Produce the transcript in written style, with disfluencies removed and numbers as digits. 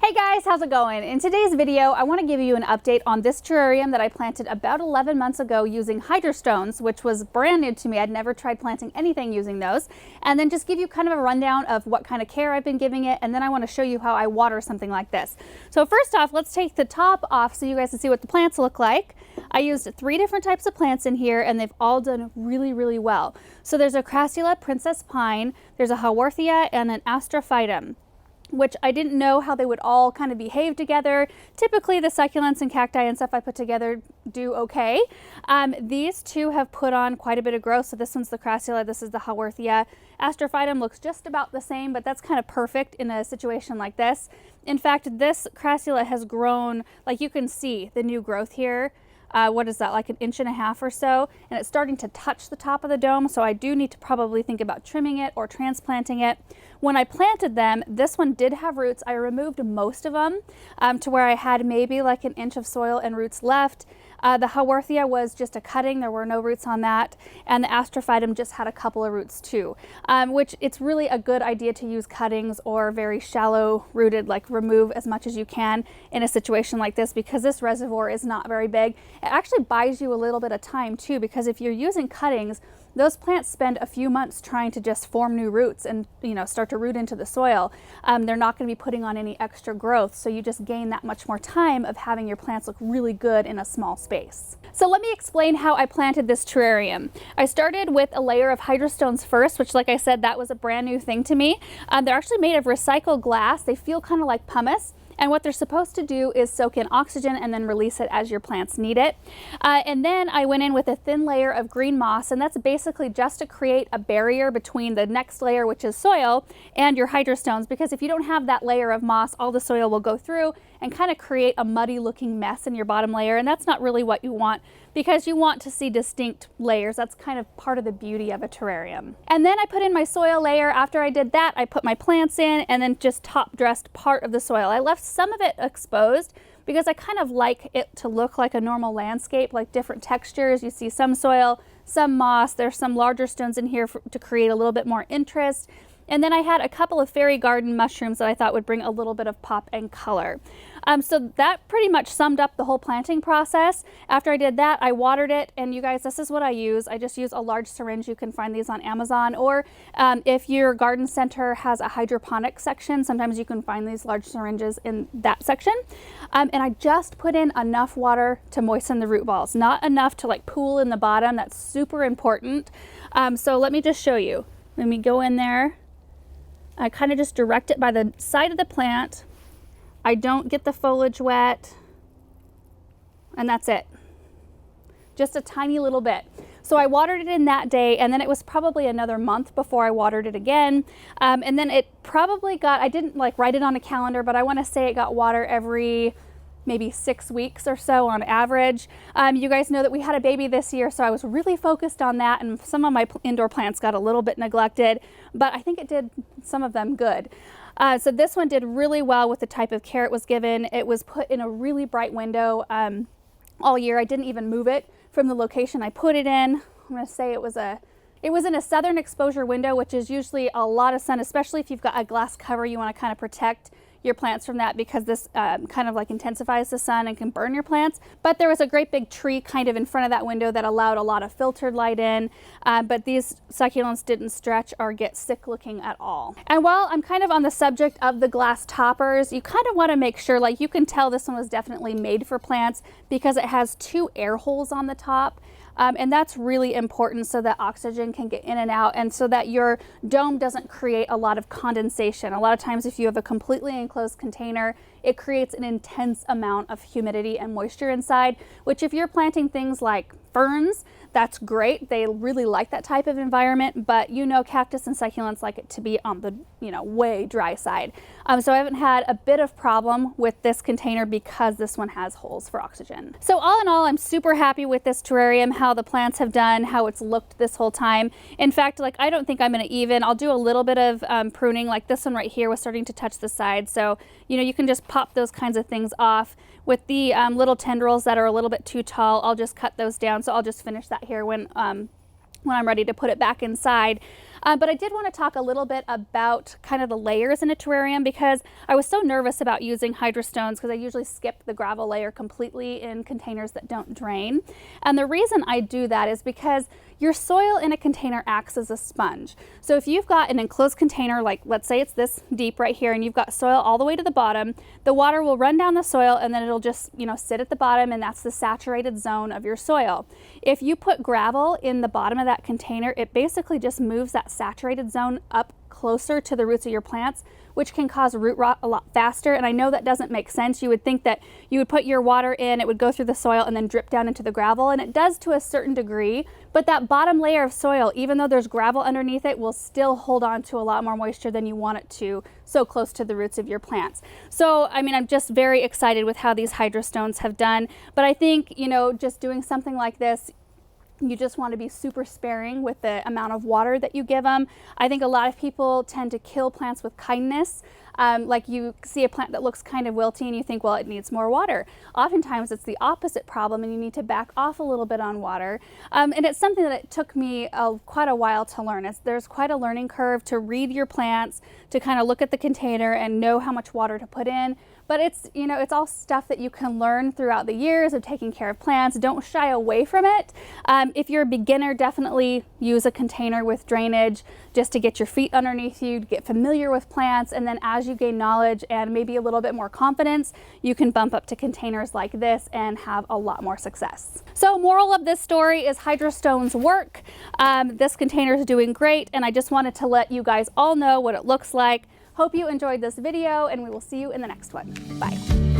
Hey guys, how's it going? In today's video, I want to give you an update on this terrarium that I planted about 11 months ago using hydrostones, which was brand new to me. I'd never tried planting anything using those. And then just give you kind of a rundown of what kind of care I've been giving it. And then I want to show you how I water something like this. So first off, let's take the top off so you guys can see what the plants look like. I used 3 different types of plants in here and they've all done really well. So there's a Crassula princess pine, there's a Haworthia, and an Astrophytum, which I didn't know how they would all kind of behave together. Typically the succulents and cacti and stuff I put together do okay. These two have put on quite a bit of growth. So this one's the Crassula, this is the Haworthia. Astrophytum looks just about the same, but that's kind of perfect in a situation like this. In fact, this Crassula has grown, like you can see the new growth here. What is that, like 1.5 inches or so, and it's starting to touch the top of the dome, so I do need to probably think about trimming it or transplanting it. When I planted them, this one did have roots. I removed most of them to where I had maybe like 1 inch of soil and roots left. The Haworthia was just a cutting, there were no roots on that, and the Astrophytum just had a couple of roots too, which it's really a good idea to use cuttings or very shallow rooted, like remove as much as you can in a situation like this, because this reservoir is not very big. It actually buys you a little bit of time too, because if you're using cuttings, those plants spend a few months trying to just form new roots and, you know, start to root into the soil. They're not going to be putting on any extra growth, so you just gain that much more time of having your plants look really good in a small space. So let me explain how I planted this terrarium. I started with a layer of hydrostones first, which, like I said, that was a brand new thing to me. They're actually made of recycled glass. They feel kind of like pumice. And what they're supposed to do is soak in oxygen and then release it as your plants need it. And then I went in with a thin layer of green moss, and that's basically just to create a barrier between the next layer, which is soil, and your hydrostones, because if you don't have that layer of moss, all the soil will go through and kind of create a muddy looking mess in your bottom layer, and that's not really what you want, because you want to see distinct layers. That's kind of part of the beauty of a terrarium. And then I put in my soil layer. After I did that, I put my plants in and then just top dressed part of the soil. I left some of it exposed because I kind of like it to look like a normal landscape, like different textures. You see some soil, some moss, there's some larger stones in here to create a little bit more interest. And then I had a couple of fairy garden mushrooms that I thought would bring a little bit of pop and color. So that pretty much summed up the whole planting process. After I did that, I watered it, and you guys, this is what I use. I just use a large syringe. You can find these on Amazon, or if your garden center has a hydroponic section, sometimes you can find these large syringes in that section. And I just put in enough water to moisten the root balls, not enough to like pool in the bottom. That's super important. So let me just show you. Let me go in there. I kind of just direct it by the side of the plant. I don't get the foliage wet, and that's it. Just a tiny little bit. So I watered it in that day, and then it was probably another month before I watered it again. And then it probably got, I didn't like write it on a calendar, but I want to say it got water every maybe 6 weeks or so on average. You guys know that we had a baby this year, so I was really focused on that, and some of my indoor plants got a little bit neglected, but I think it did some of them good. So this one did really well with the type of care it was given. It was put in a really bright window all year. I didn't even move it from the location I put it in. I'm going to say it was in a southern exposure window, which is usually a lot of sun, especially if you've got a glass cover. You want to kind of protect your plants from that, because this kind of like intensifies the sun and can burn your plants. But there was a great big tree kind of in front of that window that allowed a lot of filtered light in, but these succulents didn't stretch or get sick looking at all. And while I'm kind of on the subject of the glass toppers, you kind of want to make sure, like you can tell this one was definitely made for plants because it has 2 air holes on the top. And that's really important so that oxygen can get in and out, and so that your dome doesn't create a lot of condensation. A lot of times if you have a completely enclosed container, it creates an intense amount of humidity and moisture inside, which if you're planting things like ferns, that's great. They really like that type of environment, but you know, cactus and succulents like it to be on the, you know, way dry side. So I haven't had a bit of problem with this container because this one has holes for oxygen. So all in all, I'm super happy with this terrarium, how the plants have done, how it's looked this whole time. In fact, like I don't think I'm gonna I'll do a little bit of pruning. Like this one right here was starting to touch the side. So, you know, you can just pop those kinds of things off. With the little tendrils that are a little bit too tall, I'll just cut those down. So I'll just finish that here when I'm ready to put it back inside. But I did want to talk a little bit about kind of the layers in a terrarium, because I was so nervous about using hydrostones because I usually skip the gravel layer completely in containers that don't drain. And the reason I do that is because your soil in a container acts as a sponge. So if you've got an enclosed container, like let's say it's this deep right here, and you've got soil all the way to the bottom, the water will run down the soil and then it'll just, sit at the bottom, and that's the saturated zone of your soil. If you put gravel in the bottom of that container, it basically just moves that saturated zone up closer to the roots of your plants, which can cause root rot a lot faster. And I know that doesn't make sense. You would think that you would put your water in, it would go through the soil and then drip down into the gravel, and it does to a certain degree, but that bottom layer of soil, even though there's gravel underneath it, will still hold on to a lot more moisture than you want it to, so close to the roots of your plants. So, I mean, I'm just very excited with how these hydrostones have done, but I think, just doing something like this, you just want to be super sparing with the amount of water that you give them. I think a lot of people tend to kill plants with kindness. Like you see a plant that looks kind of wilty and you think, well, it needs more water. Oftentimes it's the opposite problem and you need to back off a little bit on water. And it's something that it took me quite a while to learn. There's quite a learning curve to read your plants, to kind of look at the container and know how much water to put in. But it's, it's all stuff that you can learn throughout the years of taking care of plants. Don't shy away from it. If you're a beginner, definitely use a container with drainage just to get your feet underneath you, to get familiar with plants. And then as you gain knowledge and maybe a little bit more confidence, you can bump up to containers like this and have a lot more success. So moral of this story is hydrostones work. This container is doing great, and I just wanted to let you guys all know what it looks like. Hope you enjoyed this video, and we will see you in the next one. Bye.